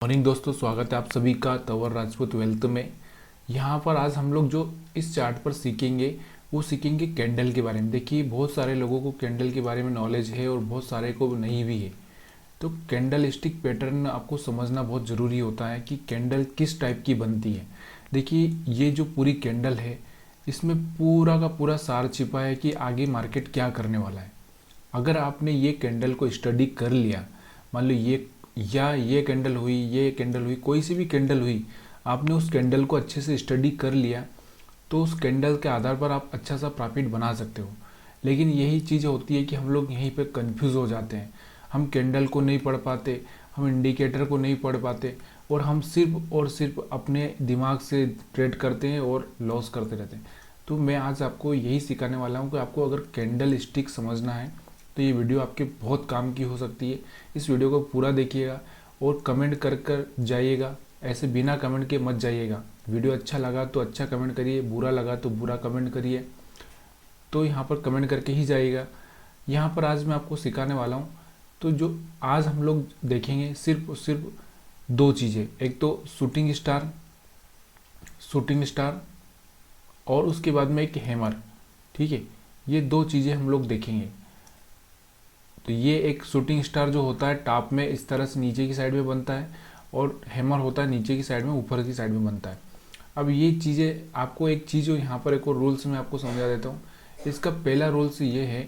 Morning दोस्तों, स्वागत है आप सभी का तंवर राजपूत वेल्थ में। यहाँ पर आज हम लोग जो इस चार्ट पर सीखेंगे वो सीखेंगे कैंडल के बारे में। देखिए, बहुत सारे लोगों को कैंडल के बारे में नॉलेज है और बहुत सारे को नहीं भी है। तो कैंडल स्टिक पैटर्न आपको समझना बहुत ज़रूरी होता है कि कैंडल किस टाइप की बनती है। देखिए, ये जो पूरी कैंडल है इसमें पूरा का पूरा सार छिपा है कि आगे मार्केट क्या करने वाला है। अगर आपने ये कैंडल को स्टडी कर लिया, मान लो ये कैंडल हुई, ये कैंडल हुई, कोई सी भी कैंडल हुई, आपने उस कैंडल को अच्छे से स्टडी कर लिया तो उस कैंडल के आधार पर आप अच्छा सा प्रॉफिट बना सकते हो। लेकिन यही चीज़ होती है कि हम लोग यहीं पे कंफ्यूज हो जाते हैं। हम कैंडल को नहीं पढ़ पाते, हम इंडिकेटर को नहीं पढ़ पाते और हम सिर्फ और सिर्फ अपने दिमाग से ट्रेड करते हैं और लॉस करते रहते हैं। तो मैं आज आपको यही सिखाने वाला हूँ कि आपको अगर कैंडल स्टिक समझना है तो ये वीडियो आपके बहुत काम की हो सकती है। इस वीडियो को पूरा देखिएगा और कमेंट कर जाइएगा, ऐसे बिना कमेंट के मत जाइएगा। वीडियो अच्छा लगा तो अच्छा कमेंट करिए, बुरा लगा तो बुरा कमेंट करिए, तो यहाँ पर कमेंट करके ही जाइएगा। यहाँ पर आज मैं आपको सिखाने वाला हूँ। तो जो आज हम लोग देखेंगे सिर्फ और सिर्फ दो चीज़ें, एक तो शूटिंग स्टार और उसके बाद में एक हैमर। ठीक है, ये दो चीज़ें हम लोग देखेंगे। तो ये एक शूटिंग स्टार जो होता है टॉप में इस तरह से नीचे की साइड में बनता है और हैमर होता है नीचे की साइड में ऊपर की साइड में बनता है। अब ये चीज़ें आपको एक चीज़ जो यहाँ पर एक और रूल्स में आपको समझा देता हूँ। इसका पहला रूल्स ये है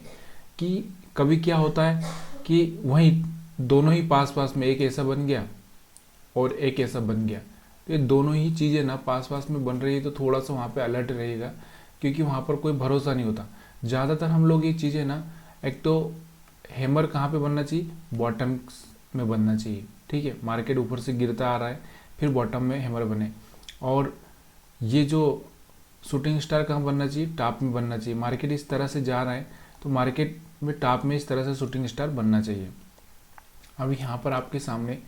कि कभी क्या होता है कि वहीं दोनों ही पास पास में एक ऐसा बन गया और एक ऐसा बन गया, तो ये दोनों ही चीज़ें ना पास पास में बन रही है तो थोड़ा सा वहाँ पे अलर्ट रहेगा, क्योंकि वहाँ पर कोई भरोसा नहीं होता। ज़्यादातर हम लोग ये चीज़ें ना, एक तो हैमर कहाँ पे बनना चाहिए, बॉटम में बनना चाहिए। ठीक है, मार्केट ऊपर से गिरता आ रहा है फिर बॉटम में हैमर बने। और ये जो शूटिंग स्टार कहाँ बनना चाहिए, टॉप में बनना चाहिए। मार्केट इस तरह से जा रहा है तो मार्केट में टॉप में इस तरह से शूटिंग स्टार बनना चाहिए। अब यहाँ पर आपके सामने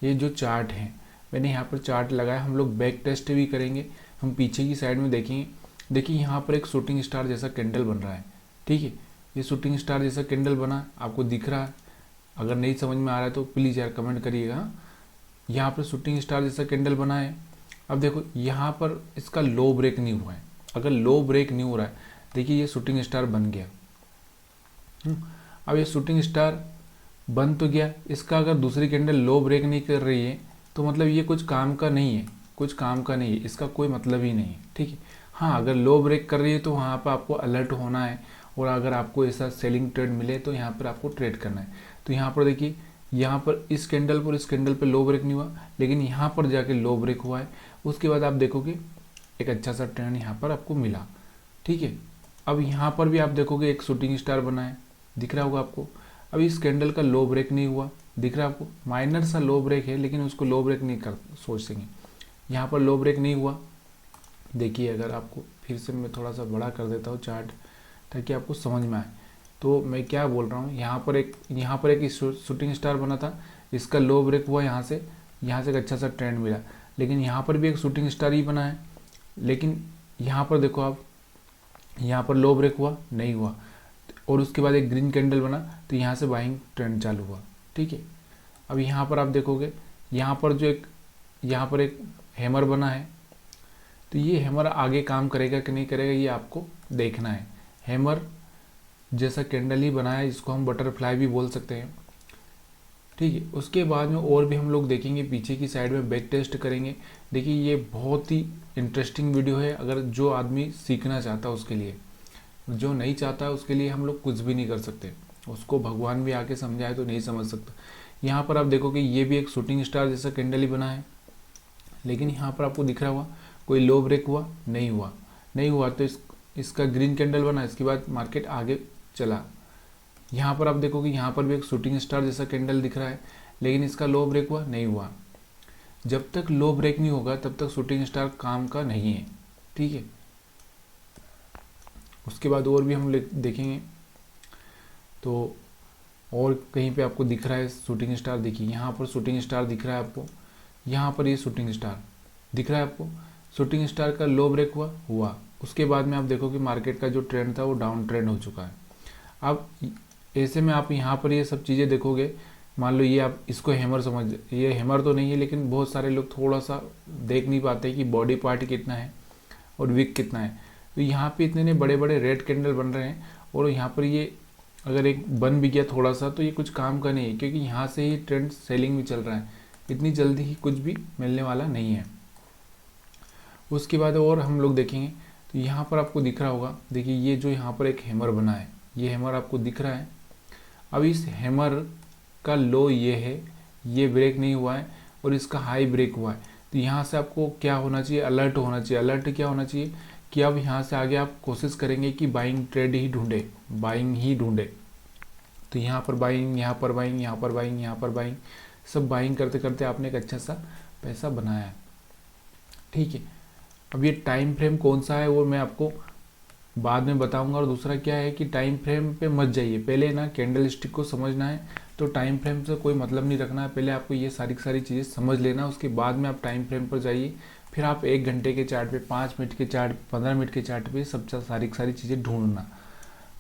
ये जो चार्ट है, मैंने यहाँ पर चार्ट लगाया। हम लोग बैक टेस्ट भी करेंगे, हम पीछे की साइड में देखेंगे। देखिए, यहाँ पर एक शूटिंग स्टार जैसा कैंडल बन रहा है। ठीक है, ये शूटिंग स्टार जैसा कैंडल बना, आपको दिख रहा है। अगर नहीं समझ में आ रहा है तो प्लीज़ यार कमेंट करिएगा। यहाँ पर शूटिंग स्टार जैसा कैंडल बना है। अब देखो, यहाँ पर इसका लो ब्रेक नहीं हुआ है। अगर लो ब्रेक नहीं हो रहा है, देखिए ये शूटिंग स्टार बन गया। अब ये शूटिंग स्टार बन तो गया, इसका अगर दूसरी कैंडल लो ब्रेक नहीं कर रही है तो मतलब ये कुछ काम का नहीं है, कुछ काम का नहीं है, इसका कोई मतलब ही नहीं है। ठीक है, हाँ, अगर लो ब्रेक कर रही है तो वहाँ पर आपको अलर्ट होना है और अगर आपको ऐसा सेलिंग ट्रेड मिले तो यहाँ पर आपको ट्रेड करना है। तो यहाँ पर देखिए, यहाँ पर इस कैंडल पर इस कैंडल पर लो ब्रेक नहीं हुआ, लेकिन यहाँ पर जाके लो ब्रेक हुआ है। उसके बाद आप देखोगे एक अच्छा सा ट्रेंड यहाँ पर आपको मिला। ठीक है, अब यहाँ पर भी आप देखोगे एक शूटिंग स्टार बना है, दिख रहा होगा आपको। अब इस कैंडल का लो ब्रेक नहीं हुआ, दिख रहा है आपको, माइनर सा लो ब्रेक है लेकिन उसको लो ब्रेक नहीं कर सोचेंगे। यहाँ पर लो ब्रेक नहीं हुआ। देखिए, अगर आपको फिर से मैं थोड़ा सा बड़ा कर देता हूँ चार्ट ताकि आपको समझ में आए, तो मैं क्या बोल रहा हूँ। यहाँ पर एक शूटिंग स्टार बना था, इसका लो ब्रेक हुआ, यहाँ से एक अच्छा सा ट्रेंड मिला। लेकिन यहाँ पर भी एक शूटिंग स्टार ही बना है, लेकिन यहाँ पर देखो आप, यहाँ पर लो ब्रेक हुआ नहीं हुआ और उसके बाद एक ग्रीन कैंडल बना तो यहाँ से बाइंग ट्रेंड चालू हुआ। ठीक है, अब यहाँ पर आप देखोगे, यहाँ पर एक हैमर बना है। तो ये हैमर आगे काम करेगा कि नहीं करेगा ये आपको देखना है। हैमर जैसा कैंडल ही बना है, इसको हम बटरफ्लाई भी बोल सकते हैं। ठीक है, उसके बाद में और भी हम लोग देखेंगे, पीछे की साइड में बैक टेस्ट करेंगे। देखिए, ये बहुत ही इंटरेस्टिंग वीडियो है अगर जो आदमी सीखना चाहता है उसके लिए। जो नहीं चाहता है उसके लिए हम लोग कुछ भी नहीं कर सकते, उसको भगवान भी आके समझाए तो नहीं समझ सकता। यहाँ पर आप देखोगे ये भी एक शूटिंग स्टार जैसा कैंडल ही बना है, लेकिन यहाँ पर आपको दिख रहा हुआ कोई लो ब्रेक हुआ नहीं हुआ तो इसका ग्रीन कैंडल बना, इसके बाद मार्केट आगे चला। यहाँ पर आप देखोगे यहाँ पर भी एक शूटिंग स्टार जैसा कैंडल दिख रहा है, लेकिन इसका लो ब्रेक हुआ नहीं हुआ। जब तक लो ब्रेक नहीं होगा तब तक शूटिंग स्टार काम का नहीं है। ठीक है, उसके बाद और भी हम देखेंगे। तो और कहीं पे आपको दिख रहा है शूटिंग स्टार, देखिए यहाँ पर शूटिंग स्टार दिख रहा है आपको, यहाँ पर ये शूटिंग स्टार दिख रहा है आपको। शूटिंग स्टार का लो ब्रेक हुआ, उसके बाद में आप देखो कि मार्केट का जो ट्रेंड था वो डाउन ट्रेंड हो चुका है। अब ऐसे में आप यहाँ पर ये सब चीज़ें देखोगे मान लो ये आप इसको हैमर समझ, ये हैमर तो नहीं है, लेकिन बहुत सारे लोग थोड़ा सा देख नहीं पाते कि बॉडी पार्ट कितना है और विक कितना है। तो यहाँ पे इतने बड़े बड़े रेड कैंडल बन रहे हैं, और यहाँ पर ये अगर एक बन भी गया थोड़ा सा तो ये कुछ काम का नहीं है, क्योंकि यहाँ से ही ट्रेंड सेलिंग भी चल रहा है, इतनी जल्दी ही कुछ भी मिलने वाला नहीं है। उसके बाद और हम लोग देखेंगे तो यहाँ पर आपको दिख रहा होगा, देखिए ये जो यहाँ पर एक हैमर बना है, ये हैमर आपको दिख रहा है। अब इस हैमर का लो ये है, ये ब्रेक नहीं हुआ है और इसका हाई ब्रेक हुआ है। तो यहाँ से आपको क्या होना चाहिए, अलर्ट होना चाहिए। अलर्ट क्या होना चाहिए कि अब यहाँ से आगे आप कोशिश करेंगे कि बाइंग ट्रेड ही ढूंढे, बाइंग ही ढूंढे। तो यहाँ पर बाइंग, यहाँ पर बाइंग, यहाँ पर बाइंग, यहाँ पर बाइंग, सब बाइंग करते करते आपने एक अच्छा सा पैसा बनाया है। ठीक है, अब ये टाइम फ्रेम कौन सा है वो मैं आपको बाद में बताऊंगा। और दूसरा क्या है कि टाइम फ्रेम पे मत जाइए, पहले ना कैंडल स्टिक को समझना है, तो टाइम फ्रेम से कोई मतलब नहीं रखना है। पहले आपको ये सारी चीज़ें समझ लेना, उसके बाद में आप टाइम फ्रेम पर जाइए। फिर आप 1 घंटे के चार्ट पे, 5 मिनट के चार्ट, 15 मिनट के चार्ट पे सब सारी चीज़ें ढूंढना।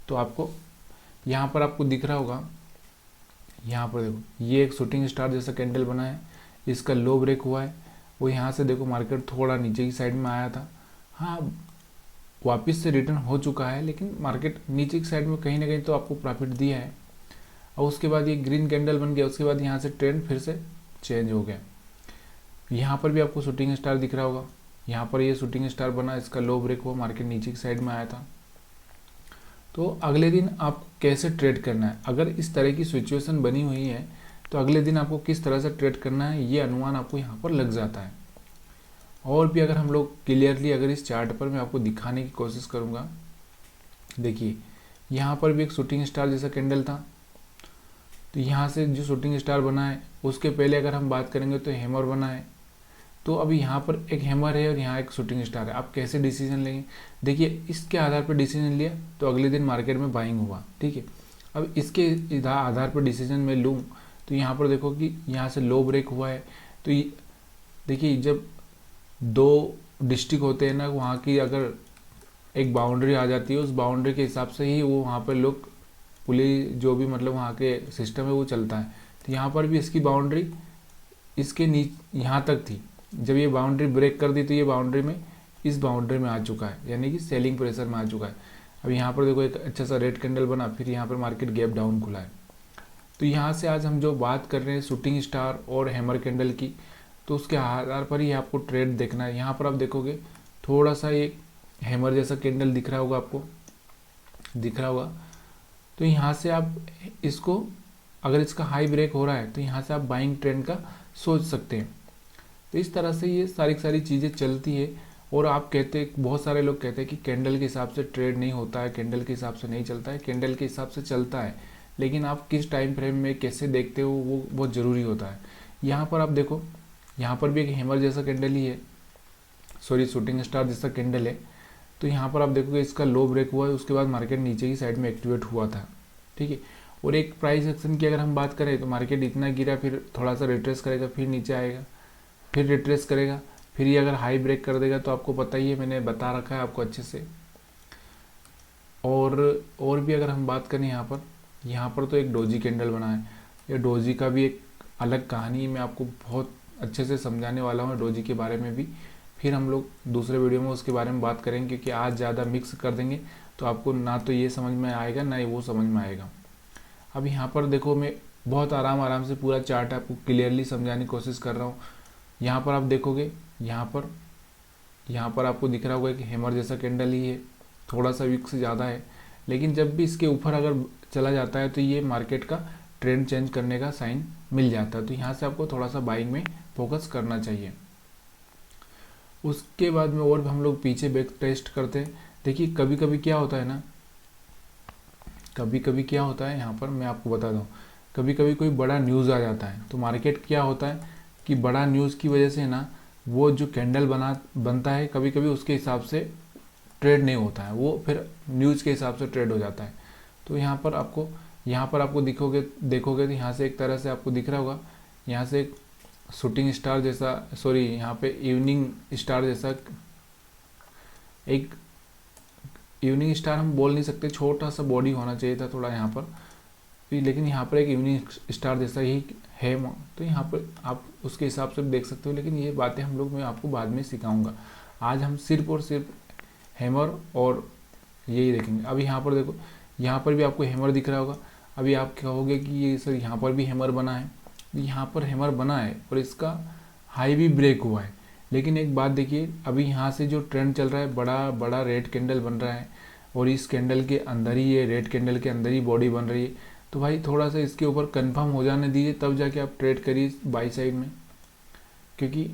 तो आपको यहाँ पर आपको दिख रहा होगा, यहाँ पर देखो ये एक शूटिंग स्टार जैसा कैंडल बना है, इसका लो ब्रेक हुआ है। वो यहाँ से देखो मार्केट थोड़ा नीचे की साइड में आया था, हाँ वापस से रिटर्न हो चुका है, लेकिन मार्केट नीचे की साइड में कहीं ना कहीं तो आपको प्रॉफिट दिया है। और उसके बाद ये ग्रीन कैंडल बन गया, उसके बाद यहाँ से ट्रेंड फिर से चेंज हो गया। यहाँ पर भी आपको शूटिंग स्टार दिख रहा होगा, यहाँ पर ये शूटिंग स्टार बना, इसका लो ब्रेक हुआ, मार्केट नीचे की साइड में आया था। तो अगले दिन आपको कैसे ट्रेड करना है, अगर इस तरह की सिचुएशन बनी हुई है तो अगले दिन आपको किस तरह से ट्रेड करना है, ये अनुमान आपको यहाँ पर लग जाता है। और भी अगर हम लोग क्लियरली अगर इस चार्ट पर मैं आपको दिखाने की कोशिश करूँगा, देखिए यहाँ पर भी एक शूटिंग स्टार जैसा कैंडल था। तो यहाँ से जो शूटिंग स्टार बना है उसके पहले अगर हम बात करेंगे तो हैमर बना है। तो अभी यहाँ पर एक हैमर है और यहाँ एक शूटिंग स्टार है, आप कैसे डिसीजन लेंगे। देखिए इसके आधार पर डिसीजन लिया तो अगले दिन मार्केट में बाइंग हुआ, ठीक है। अब इसके आधार पर डिसीजन मैं लूँ तो यहाँ पर देखो कि यहाँ से लो ब्रेक हुआ है। तो देखिए जब 2 डिस्ट्रिक्ट होते हैं ना, वहाँ की अगर एक बाउंड्री आ जाती है, उस बाउंड्री के हिसाब से ही वो वहाँ पर लोग पुलिस जो भी मतलब वहाँ के सिस्टम है वो चलता है। तो यहाँ पर भी इसकी बाउंड्री इसके यहाँ तक थी, जब ये बाउंड्री ब्रेक कर दी तो ये बाउंड्री में इस बाउंड्री में आ चुका है, यानी कि सेलिंग प्रेशर में आ चुका है। अब यहाँ पर देखो एक अच्छा सा रेड कैंडल बना, फिर यहाँ पर मार्केट गैप डाउन खुला है। तो यहाँ से आज हम जो बात कर रहे हैं शूटिंग स्टार और हैमर कैंडल की, तो उसके आधार पर ही आपको ट्रेड देखना है। यहाँ पर आप देखोगे थोड़ा सा एक हैमर जैसा कैंडल दिख रहा होगा, आपको दिख रहा होगा। तो यहाँ से आप इसको, अगर इसका हाई ब्रेक हो रहा है तो यहाँ से आप बाइंग ट्रेंड का सोच सकते हैं। तो इस तरह से ये सारी चीज़ें चलती है। और आप कहते, बहुत सारे लोग कहते हैं कि कैंडल के हिसाब से ट्रेड नहीं होता है, कैंडल के हिसाब से नहीं चलता है। कैंडल के हिसाब से चलता है, लेकिन आप किस टाइम फ्रेम में कैसे देखते हो वो बहुत ज़रूरी होता है। यहाँ पर आप देखो, यहाँ पर भी एक हैमर जैसा कैंडल ही है, सॉरी शूटिंग स्टार जैसा कैंडल है। तो यहाँ पर आप देखोगे इसका लो ब्रेक हुआ है, उसके बाद मार्केट नीचे की साइड में एक्टिवेट हुआ था, ठीक है। और एक प्राइस एक्शन की अगर हम बात करें तो मार्केट इतना गिरा, फिर थोड़ा सा रिट्रेस करेगा, फिर नीचे आएगा, फिर रिट्रेस करेगा, फिर ये अगर हाई ब्रेक कर देगा तो आपको पता ही है, मैंने बता रखा है आपको अच्छे से। और भी अगर हम बात करें यहाँ पर तो एक डोजी कैंडल बना है। ये डोजी का भी एक अलग कहानी मैं आपको बहुत अच्छे से समझाने वाला हूँ, डोजी के बारे में भी। फिर हम लोग दूसरे वीडियो में उसके बारे में बात करेंगे, क्योंकि आज ज़्यादा मिक्स कर देंगे तो आपको ना तो ये समझ में आएगा ना ही वो समझ में आएगा। अब यहाँ पर देखो, मैं बहुत आराम से पूरा चार्ट आपको क्लियरली समझाने की कोशिश कर रहा हूँ। यहाँ पर आप देखोगे, यहाँ पर आपको दिख रहा होगा कि हैमर जैसा कैंडल ही है, थोड़ा सा विक से ज़्यादा है, लेकिन जब भी इसके ऊपर अगर चला जाता है तो ये मार्केट का ट्रेंड चेंज करने का साइन मिल जाता है। तो यहाँ से आपको थोड़ा सा बाइंग में फोकस करना चाहिए। उसके बाद में और हम लोग पीछे बैक टेस्ट करते हैं। देखिए कभी कभी क्या होता है ना, कभी कभी क्या होता है, यहाँ पर मैं आपको बता दूँ, कभी कभी कोई बड़ा न्यूज़ आ जाता है तो मार्केट क्या होता है कि बड़ा न्यूज़ की वजह से ना वो जो कैंडल बनता है, कभी कभी उसके हिसाब से ट्रेड नहीं होता है, वो फिर न्यूज़ के हिसाब से ट्रेड हो जाता है। तो यहाँ पर आपको देखोगे तो यहाँ से एक तरह से आपको दिख रहा होगा, यहाँ से एक शूटिंग स्टार जैसा, सॉरी यहाँ पे इवनिंग स्टार जैसा, एक इवनिंग स्टार हम बोल नहीं सकते, छोटा सा बॉडी होना चाहिए था थोड़ा यहाँ पर। लेकिन यहाँ पर एक इवनिंग स्टार जैसा ही है, तो यहाँ पर आप उसके हिसाब से भी देख सकते हो। लेकिन ये बातें हम लोग मैं आपको बाद में सिखाऊंगा। आज हम सिर्फ और सिर्फ हैमर और यही देखेंगे। अब यहाँ पर देखो, यहाँ पर भी आपको हैमर दिख रहा होगा। अभी आप कहोगे कि ये सर यहाँ पर भी हैमर बना है, यहाँ पर हैमर बना है और इसका हाई भी ब्रेक हुआ है। लेकिन एक बात देखिए, अभी यहाँ से जो ट्रेंड चल रहा है, बड़ा बड़ा रेड कैंडल बन रहा है और इस कैंडल के अंदर ही, ये रेड कैंडल के अंदर ही बॉडी बन रही है। तो भाई थोड़ा सा इसके ऊपर कंफर्म हो जाने दीजिए, तब जाके आप ट्रेड करिए बाई साइड में। क्योंकि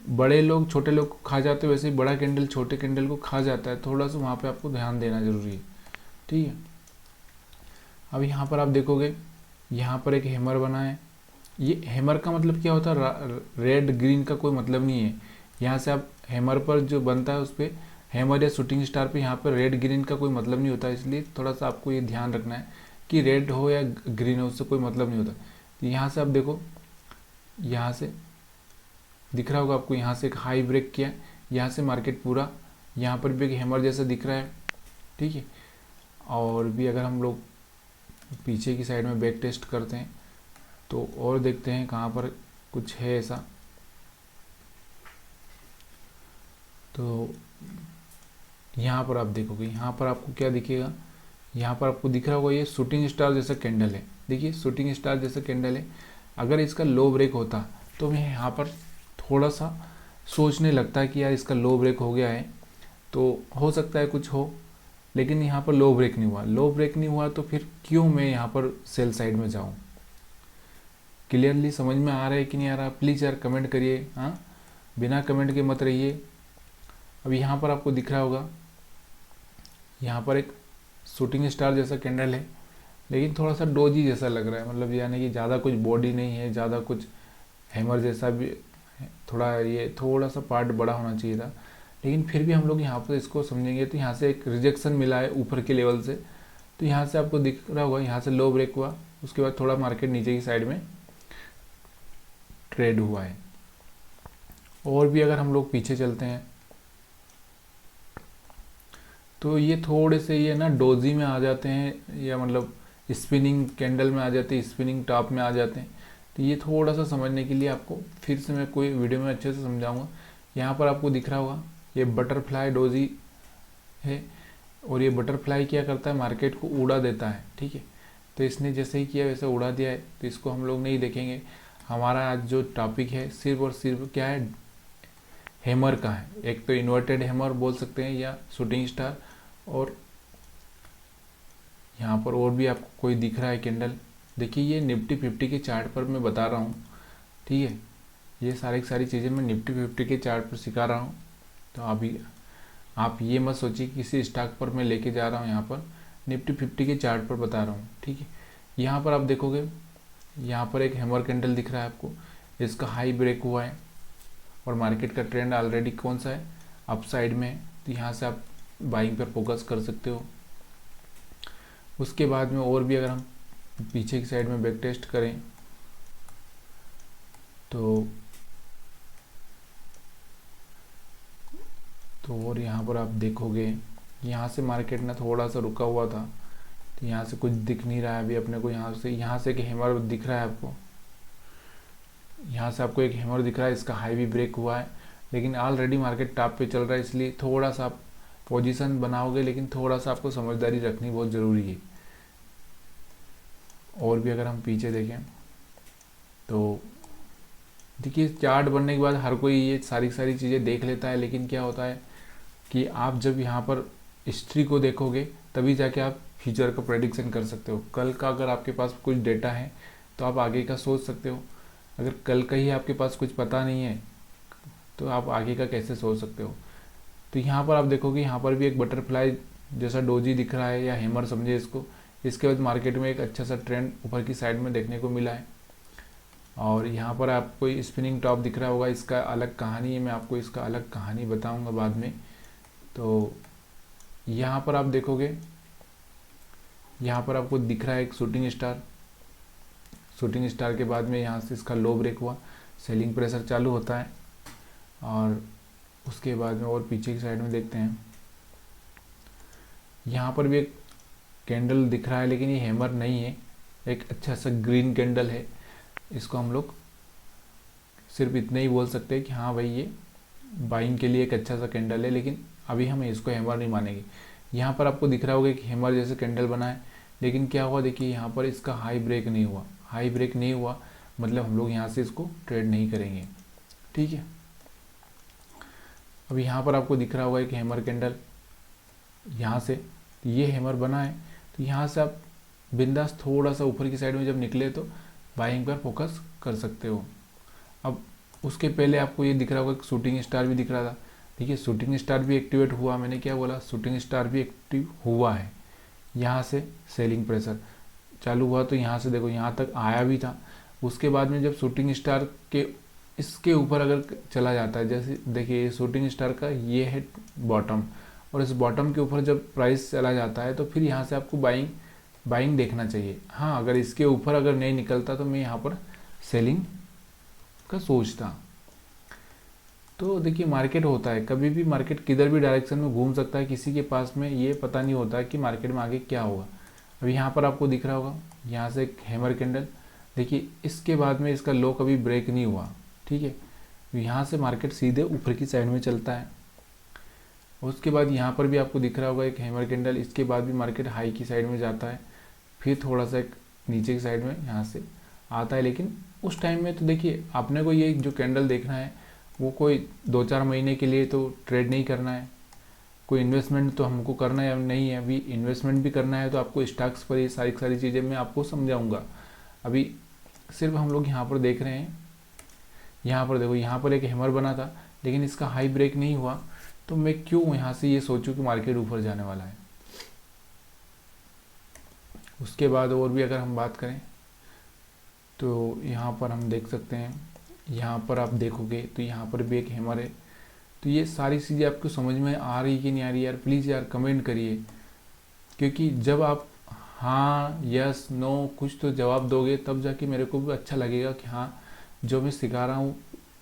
बड़े लोग छोटे लोग को खा जाते हैं, वैसे ही बड़ा कैंडल छोटे कैंडल को खा जाता है। थोड़ा सा वहाँ पे आपको ध्यान देना जरूरी है, ठीक है। अब यहाँ पर आप देखोगे, यहाँ पर एक हैमर बना है। ये हैमर का मतलब क्या होता है, रेड ग्रीन का कोई मतलब नहीं है। यहाँ से आप हैमर पर जो बनता है उस पर, हैमर या शूटिंग स्टार पे यहाँ पर रेड ग्रीन का कोई मतलब नहीं होता। इसलिए थोड़ा सा आपको ये ध्यान रखना है कि रेड हो या ग्रीन हो, उससे कोई मतलब नहीं होता। तो यहाँ से आप देखो, यहाँ से दिख रहा होगा आपको, यहाँ से एक हाई ब्रेक किया, यहाँ से मार्केट पूरा, यहाँ पर भी एक हैमर जैसा दिख रहा है, ठीक है। और भी अगर हम लोग पीछे की साइड में बैक टेस्ट करते हैं तो और देखते हैं कहाँ पर कुछ है ऐसा। तो यहाँ पर आप देखोगे, यहाँ पर आपको क्या दिखेगा, यहाँ पर आपको दिख रहा होगा ये शूटिंग स्टार जैसा कैंडल है। देखिए शूटिंग स्टार जैसा कैंडल है। अगर इसका लो ब्रेक होता तो मैं यहाँ पर थोड़ा सा सोचने लगता है कि यार इसका लो ब्रेक हो गया है तो हो सकता है कुछ हो, लेकिन यहाँ पर लो ब्रेक नहीं हुआ। लो ब्रेक नहीं हुआ तो फिर क्यों मैं यहाँ पर सेल साइड में जाऊँ। क्लियरली समझ में आ रहा है कि नहीं आ रहा, प्लीज़ यार कमेंट करिए। हाँ, बिना कमेंट के मत रहिए। अब यहाँ पर आपको दिख रहा होगा, यहाँ पर एक शूटिंग स्टार जैसा कैंडल है, लेकिन थोड़ा सा डोजी जैसा लग रहा है। मतलब यानी कि ज़्यादा कुछ बॉडी नहीं है, ज़्यादा कुछ हैमर जैसा भी है। थोड़ा ये थोड़ा सा पार्ट बड़ा होना चाहिए था, लेकिन फिर भी हम लोग यहाँ पर इसको समझेंगे। तो यहाँ से एक रिजेक्शन मिला है ऊपर के लेवल से, तो यहाँ से आपको दिख रहा होगा, यहाँ से लो ब्रेक हुआ, उसके बाद थोड़ा मार्केट नीचे की साइड में ट्रेड हुआ है। और भी अगर हम लोग पीछे चलते हैं तो ये थोड़े से ये ना डोजी में आ जाते हैं, या मतलब स्पिनिंग कैंडल में आ जाते हैं, स्पिनिंग टॉप में आ जाते हैं। तो ये थोड़ा सा समझने के लिए आपको फिर से मैं कोई वीडियो में अच्छे से समझाऊंगा। यहाँ पर आपको दिख रहा होगा ये बटरफ्लाई डोजी है, और ये बटरफ्लाई क्या करता है, मार्केट को उड़ा देता है, ठीक है। तो इसने जैसे ही किया वैसे उड़ा दिया है, तो इसको हम लोग नहीं देखेंगे। हमारा आज जो टॉपिक है सिर्फ और सिर्फ क्या है, हैमर का है। एक तो इन्वर्टेड हैमर बोल सकते हैं या शूटिंग स्टार, और यहाँ पर और भी आपको कोई दिख रहा है कैंडल। देखिए ये निफ्टी 50 के चार्ट पर मैं बता रहा हूँ, ठीक है। ये सारी की सारी चीज़ें मैं निफ्टी 50 के चार्ट पर सिखा रहा हूँ। तो अभी आप ये मत सोचिए किसी स्टॉक पर मैं लेके जा रहा हूँ, यहाँ पर निफ्टी 50 के चार्ट पर बता रहा हूँ, ठीक है। यहाँ पर आप देखोगे, यहाँ पर एक हैमर कैंडल दिख रहा है आपको, इसका हाई ब्रेक हुआ है और मार्केट का ट्रेंड ऑलरेडी कौन सा है, अप साइड में है। तो यहाँ से आप बाइंग पर फोकस कर सकते हो। उसके बाद में और भी अगर हम पीछे की साइड में बैक टेस्ट करें तो और यहाँ पर आप देखोगे, यहाँ से मार्केट ना थोड़ा सा रुका हुआ था, तो यहाँ से कुछ दिख नहीं रहा है अभी अपने को। यहाँ से एक हैमर दिख रहा है आपको, यहाँ से आपको एक हैमर दिख रहा है, इसका हाई भी ब्रेक हुआ है, लेकिन ऑलरेडी मार्केट टॉप पे चल रहा है। इसलिए थोड़ा सा आप पोजीशन बनाओगे, लेकिन थोड़ा सा आपको समझदारी रखनी बहुत ज़रूरी है। और भी अगर हम पीछे देखें तो देखिए चार्ट बनने के बाद हर कोई ये सारी सारी चीज़ें देख लेता है, लेकिन क्या होता है कि आप जब यहाँ पर हिस्ट्री को देखोगे तभी जाके आप फ्यूचर का प्रेडिक्शन कर सकते हो। कल का अगर आपके पास कुछ डेटा है तो आप आगे का सोच सकते हो। अगर कल का ही आपके पास कुछ पता नहीं है तो आप आगे का कैसे सोच सकते हो। तो यहाँ पर आप देखोगे, यहाँ पर भी एक बटरफ्लाई जैसा डोजी दिख रहा है, या हैमर समझे इसको। इसके बाद मार्केट में एक अच्छा सा ट्रेंड ऊपर की साइड में देखने को मिला है। और यहाँ पर आपको स्पिनिंग टॉप दिख रहा होगा, इसका अलग कहानी है, मैं आपको इसका अलग कहानी बताऊंगा बाद में। तो यहाँ पर आप देखोगे, यहाँ पर आपको दिख रहा है एक शूटिंग स्टार। शूटिंग स्टार के बाद में यहाँ से इसका लो ब्रेक हुआ, सेलिंग प्रेशर चालू होता है। और उसके बाद में और पीछे की साइड में देखते हैं, यहाँ पर भी एक कैंडल दिख रहा है, लेकिन ये हैमर नहीं है, एक अच्छा सा ग्रीन कैंडल है, इसको हम लोग सिर्फ इतना ही बोल सकते हैं कि हाँ भाई ये बाइंग के लिए एक अच्छा सा कैंडल है, लेकिन अभी हम इसको हैमर नहीं मानेंगे। यहाँ पर आपको दिख रहा होगा कि हैमर जैसे कैंडल बना है, लेकिन क्या हुआ देखिए यहाँ पर इसका हाई ब्रेक नहीं हुआ। हाई ब्रेक नहीं हुआ मतलब हम लोग यहाँ से इसको ट्रेड नहीं करेंगे, ठीक है। अब यहाँ पर आपको दिख रहा होगा कि हैमर कैंडल यहाँ से ये हैमर बना है, तो यहाँ से आप बिंदास थोड़ा सा ऊपर की साइड में जब निकले तो बाइंग पर फोकस कर सकते हो। अब उसके पहले आपको ये दिख रहा होगा कि शूटिंग स्टार भी दिख रहा था। देखिए शूटिंग स्टार भी एक्टिवेट हुआ, मैंने क्या बोला, शूटिंग स्टार भी एक्टिव हुआ है। यहाँ से सेलिंग प्रेशर चालू हुआ तो यहाँ से देखो यहाँ तक आया भी था। उसके बाद में जब शूटिंग स्टार के इसके ऊपर अगर चला जाता है, जैसे देखिए शूटिंग स्टार का ये है बॉटम, और इस बॉटम के ऊपर जब प्राइस चला जाता है तो फिर यहाँ से आपको बाइंग देखना चाहिए। हाँ अगर इसके ऊपर अगर नहीं निकलता तो मैं यहाँ पर सेलिंग का सोचता। तो देखिए मार्केट होता है, कभी भी मार्केट किधर भी डायरेक्शन में घूम सकता है, किसी के पास में ये पता नहीं होता है कि मार्केट में आगे क्या होगा। अभी यहाँ पर आपको दिख रहा होगा यहाँ से एक हैमर कैंडल, देखिए इसके बाद में इसका लो कभी ब्रेक नहीं हुआ, ठीक है। यहाँ से मार्केट सीधे ऊपर की साइड में चलता है। उसके बाद यहाँ पर भी आपको दिख रहा होगा एक हैमर कैंडल, इसके बाद भी मार्केट हाई की साइड में जाता है, फिर थोड़ा सा एक नीचे की साइड में यहाँ से आता है। लेकिन उस टाइम में तो देखिए आपने को ये जो कैंडल देखना है वो कोई 2-4 महीने के लिए तो ट्रेड नहीं करना है, कोई इन्वेस्टमेंट तो हमको करना है नहीं है। अभी इन्वेस्टमेंट भी करना है तो आपको स्टॉक्स पर ये सारी चीज़ें मैं आपको समझाऊंगा। अभी सिर्फ हम लोग यहाँ पर देख रहे हैं, यहाँ पर देखो यहाँ पर एक हैमर बना था लेकिन इसका हाई ब्रेक नहीं हुआ, तो मैं क्यों यहाँ से ये सोचूं कि मार्केट ऊपर जाने वाला है। उसके बाद और भी अगर हम बात करें तो यहाँ पर हम देख सकते हैं, यहाँ पर आप देखोगे तो यहाँ पर भी एक हैमर है। तो ये सारी चीज़ें आपको समझ में आ रही कि नहीं आ रही यार, प्लीज़ यार कमेंट करिए, क्योंकि जब आप हाँ यस नो कुछ तो जवाब दोगे तब जाके मेरे को भी अच्छा लगेगा कि हाँ जो मैं सिखा रहा हूँ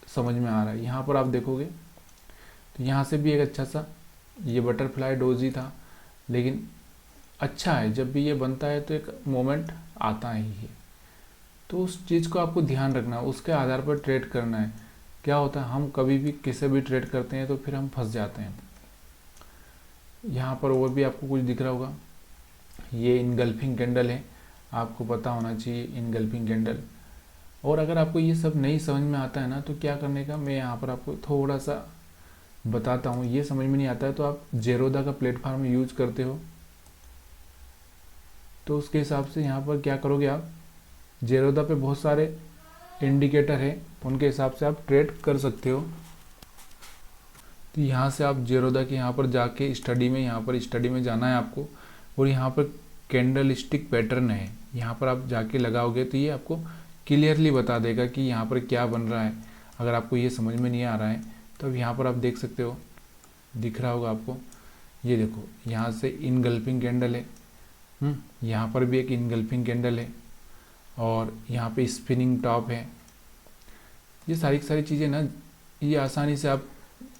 समझ में आ रहा है। यहाँ पर आप देखोगे तो यहाँ से भी एक अच्छा सा ये बटरफ्लाई डोजी था, लेकिन अच्छा है जब भी ये बनता है तो एक मोमेंट आता ही है। तो उस चीज़ को आपको ध्यान रखना है, उसके आधार पर ट्रेड करना है। क्या होता है हम कभी भी किसे भी ट्रेड करते हैं तो फिर हम फंस जाते हैं। यहाँ पर और भी आपको कुछ दिख रहा होगा, ये इनगल्फिंग कैंडल है, आपको पता होना चाहिए इनगल्फिंग कैंडल। और अगर आपको ये सब नहीं समझ में आता है ना तो क्या करने का, मैं यहाँ पर आपको थोड़ा सा बताता हूँ। ये समझ में नहीं आता है तो आप जेरोदा का प्लेटफॉर्म यूज करते हो तो उसके हिसाब से यहाँ पर क्या करोगे आप, जेरोदा पे बहुत सारे इंडिकेटर है, उनके हिसाब से आप ट्रेड कर सकते हो। तो यहाँ से आप जेरोदा के यहाँ पर जाके स्टडी में, यहाँ पर स्टडी में जाना है आपको, और यहाँ पर कैंडल स्टिक पैटर्न है, यहाँ पर आप जाके लगाओगे तो ये आपको क्लियरली बता देगा कि यहाँ पर क्या बन रहा है। अगर आपको ये समझ में नहीं आ रहा है तो अब यहाँ पर आप देख सकते हो, दिख रहा होगा आपको, ये देखो यहाँ से इनगल्फिंग कैंडल है, यहाँ पर भी एक इनगल्फिंग कैंडल है, और यहाँ पे स्पिनिंग टॉप है। ये सारी चीज़ें ना ये आसानी से आप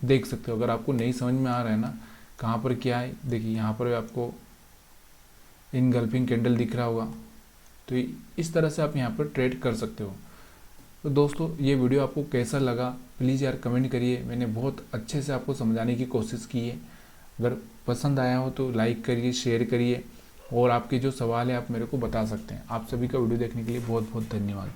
देख सकते हो। अगर आपको नहीं समझ में आ रहा है ना कहाँ पर क्या है, देखिए यहाँ पर आपको इनगल्फिंग कैंडल दिख रहा होगा, तो इस तरह से आप यहाँ पर ट्रेड कर सकते हो। तो दोस्तों ये वीडियो आपको कैसा लगा प्लीज़ यार कमेंट करिए, मैंने बहुत अच्छे से आपको समझाने की कोशिश की है। अगर पसंद आया हो तो लाइक करिए, शेयर करिए, और आपके जो सवाल है आप मेरे को बता सकते हैं। आप सभी का वीडियो देखने के लिए बहुत बहुत धन्यवाद।